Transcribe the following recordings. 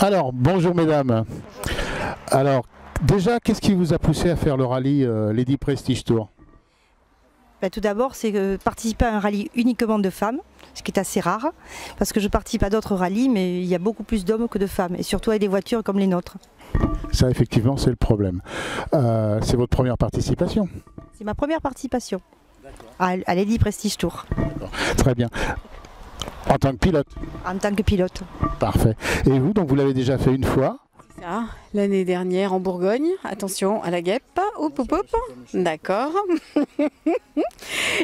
Alors, bonjour mesdames. Alors, déjà, qu'est-ce qui vous a poussé à faire le rallye Lady Prestige Tour? Tout d'abord, c'est participer à un rallye uniquement de femmes, ce qui est assez rare, parce que je participe à d'autres rallyes, mais il y a beaucoup plus d'hommes que de femmes, et surtout avec des voitures comme les nôtres. Ça, effectivement, c'est le problème. C'est votre première participation? C'est ma première participation à Lady Prestige Tour. Très bien. En tant que pilote? En tant que pilote. Parfait. Et vous, donc vous l'avez déjà fait une fois? C'est ça, l'année dernière en Bourgogne. Attention à la guêpe. Hop, hop, hop. D'accord.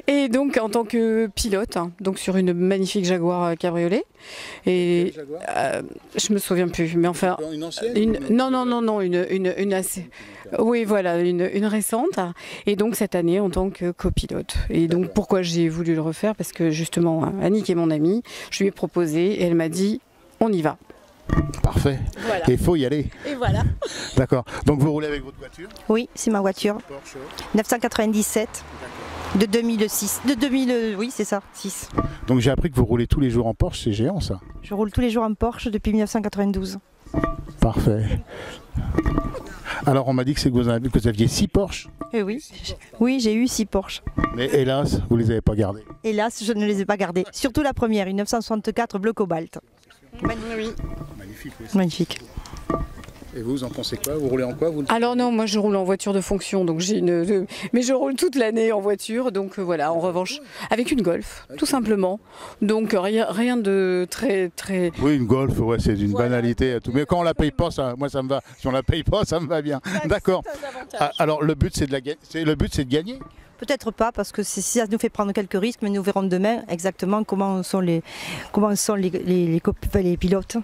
Et donc en tant que pilote, donc sur une magnifique Jaguar cabriolet. Et je me souviens plus, mais enfin Une ancienne? non, une assez. Oui, voilà, une récente. Et donc cette année en tant que copilote. Et donc pourquoi j'ai voulu le refaire? Parce que justement, Annick est mon amie. Je lui ai proposé et elle m'a dit on y va. Parfait. Voilà. Et il faut y aller. Et voilà. D'accord. Donc vous roulez avec votre voiture? Oui, c'est ma voiture. Porsche. 997 de 2006. Oui, c'est ça, 6. Donc j'ai appris que vous roulez tous les jours en Porsche, c'est géant ça. Je roule tous les jours en Porsche depuis 1992. Parfait. Alors on m'a dit que vous aviez 6 Porsche, Et oui, j'ai eu 6 Porsche. mais hélas, vous les avez pas gardés. Hélas, je ne les ai pas gardés. Surtout la première, une 964 bleu cobalt. Oui. Magnifique. Magnifique. Et vous en pensez quoi? Vous roulez en quoi vous? Alors non, moi je roule en voiture de fonction, donc mais je roule toute l'année en voiture, donc voilà. En revanche, avec une Golf, tout simplement. Donc rien de très. Oui, une Golf, ouais, c'est d'une banalité à tout. Mais quand on la paye pas, moi ça me va. Si on la paye pas, ça me va bien. D'accord. Alors le but c'est de gagner. Peut-être pas, parce que ça nous fait prendre quelques risques, mais nous verrons demain exactement comment sont les pilotes.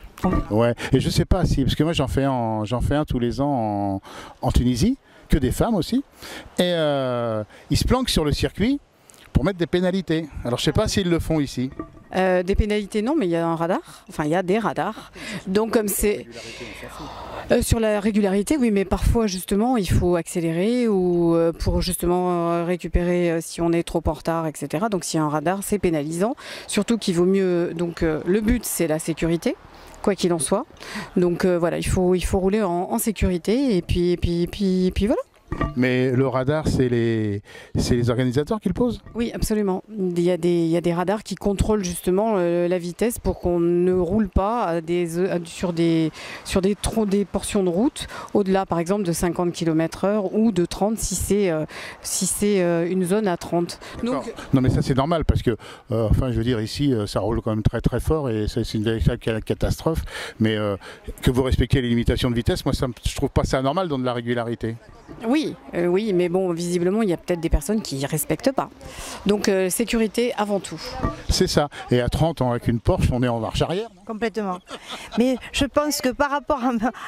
Ouais. Et je sais pas si, parce que moi j'en fais un tous les ans en Tunisie, que des femmes aussi. Et ils se planquent sur le circuit pour mettre des pénalités. Alors je sais pas s'ils le font ici. Des pénalités non, mais il y a un radar. Enfin, il y a des radars. Donc comme c'est sur la régularité, oui, mais parfois justement il faut accélérer ou pour justement récupérer si on est trop en retard, etc. Donc s'il y a un radar, c'est pénalisant. Surtout qu'il vaut mieux. Donc le but c'est la sécurité, quoi qu'il en soit. Donc voilà, il faut rouler en sécurité et puis voilà. Mais le radar, c'est les organisateurs qui le posent? Oui, absolument. Il y a des radars qui contrôlent justement la vitesse pour qu'on ne roule pas sur des portions de route au-delà, par exemple, de 50 km/h ou de 30 si c'est une zone à 30. Donc, non, mais ça c'est normal parce que, enfin, je veux dire, ici, ça roule quand même très très fort et c'est une véritable catastrophe. Mais que vous respectiez les limitations de vitesse, moi, je trouve pas ça anormal dans de la régularité. Oui, mais bon, visiblement, il y a peut-être des personnes qui ne respectent pas. Donc, sécurité avant tout. C'est ça. Et à 30 ans, avec une Porsche, on est en marche arrière. Complètement. Mais je pense que par rapport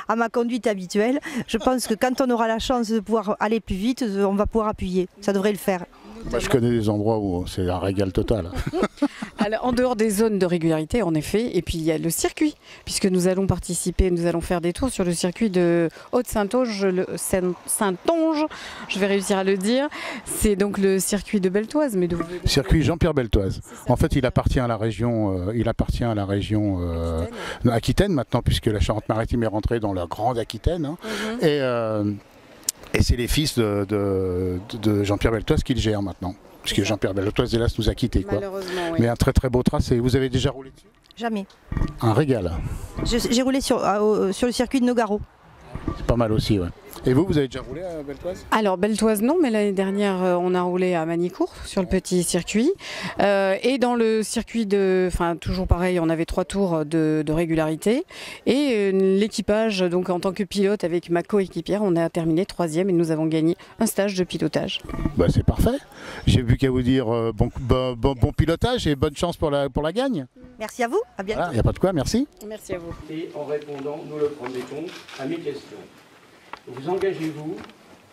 à ma conduite habituelle, je pense que quand on aura la chance de pouvoir aller plus vite, on va pouvoir appuyer. Ça devrait le faire. Moi, je connais des endroits où c'est un régal total. Alors, en dehors des zones de régularité, en effet, et puis il y a le circuit, puisque nous allons faire des tours sur le circuit de Haute-Saintonge, Saintonge, je vais réussir à le dire. C'est donc le circuit de Beltoise. Circuit Jean-Pierre Beltoise. En fait, il appartient à la région, Aquitaine maintenant, puisque la Charente-Maritime est rentrée dans la grande Aquitaine. Hein. Et c'est les fils de Jean-Pierre Beltoise qui le gèrent maintenant. Puisque Jean-Pierre Beltoise, hélas, nous a quittés. Malheureusement, oui. Mais un très très beau tracé. Vous avez déjà roulé dessus? Jamais. Un régal. J'ai roulé sur le circuit de Nogaro. C'est pas mal aussi, ouais. Et vous avez déjà roulé à Beltoise? Alors Beltoise non, mais l'année dernière on a roulé à Manicourt sur le petit circuit et dans le circuit toujours pareil, on avait 3 tours de régularité et l'équipage, donc en tant que pilote avec ma coéquipière, on a terminé 3e et nous avons gagné un stage de pilotage. Bah, c'est parfait. J'ai plus qu'à vous dire bon pilotage et bonne chance pour la gagne. Merci à vous, à bientôt. Il n'y a pas de quoi, merci. Merci à vous. Et en répondant, nous le promettons, à mes questions. Vous engagez-vous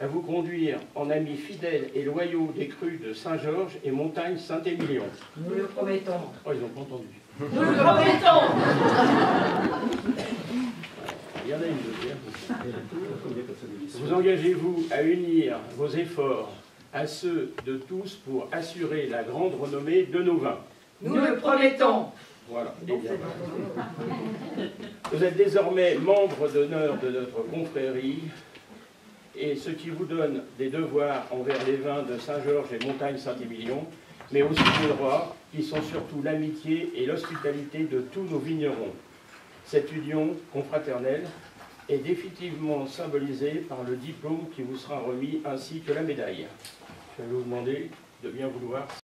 à vous conduire en amis fidèles et loyaux des crues de Saint-Georges et Montagne Saint-Émilion? Nous le promettons. Oh, ils n'ont pas entendu. Nous le promettons. Il y en a une deuxième. Vous engagez-vous à unir vos efforts à ceux de tous pour assurer la grande renommée de nos vins? Nous le promettons. Voilà. Vous êtes désormais membre d'honneur de notre confrérie, et ce qui vous donne des devoirs envers les vins de Saint-Georges et Montagne-Saint-Émilion, mais aussi des droits qui sont surtout l'amitié et l'hospitalité de tous nos vignerons. Cette union confraternelle est définitivement symbolisée par le diplôme qui vous sera remis ainsi que la médaille. Je vais vous demander de bien vouloir